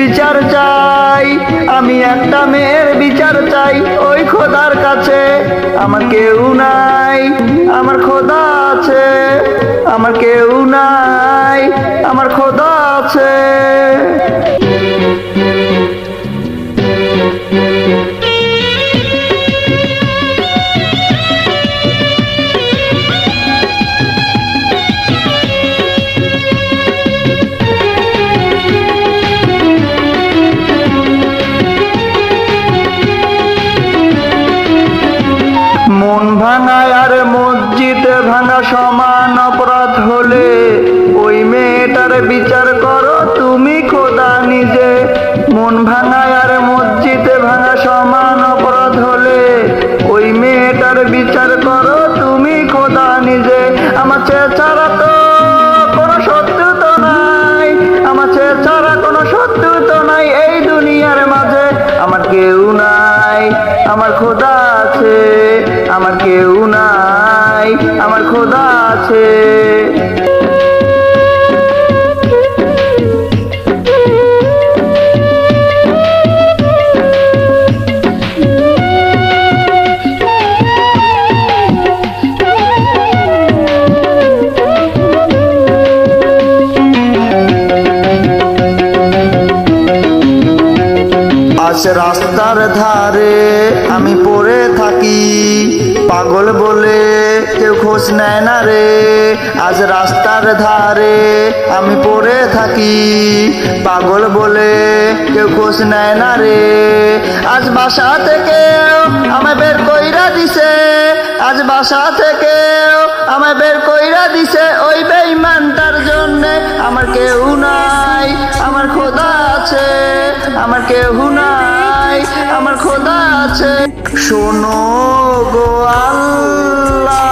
বিচার চাই, আমি একটা মেয়ের বিচার চাই ওই খোদার কাছে। আমার কেউ নাই, আমার খোদা আছে। আমার কেউ নাই, আমার খোদা আছে। মন ভাঙা আর মসজিদ ভাঙা সমান অপরাধ হলে ওই মেয়েটার বিচার করো তুমি খোদা নিজে। মন ভাঙা আর মসজিদ ভাঙা সমান অপরাধ হলে ওই মেয়েটার বিচার করো তুমি খোদা নিজে। আমার চেয়ে ছাড়া তো কোনো শত্রু তো নাই, আমার চেয়ে ছাড়া কোনো শত্রু তো নাই এই দুনিয়ার মাঝে। আমার কেউ নাই, আমার খোদা আছে। আমার কেউ নাই, আমার খোদা আছে। আজ রাস্তার ধারে আমি পড়ে থাকি, পাগল বলে কেউ খোঁজ নেয় না রে। আজ রাস্তার ধারে আমি পড়ে থাকি, পাগল বলে কেউ খোঁজ নেয় না রে। আজ বাসা থেকে আমায় বের কইরা দিছে, আজ বাসা থেকে আমায় বের কইরা দিছে ওই বেঈমানটার জন্যে। আমার কেউ নাই, আমার খোদা আছে। আমার কেউ নাই, আমার খোদা আছে। শোনো গো আল্লাহ।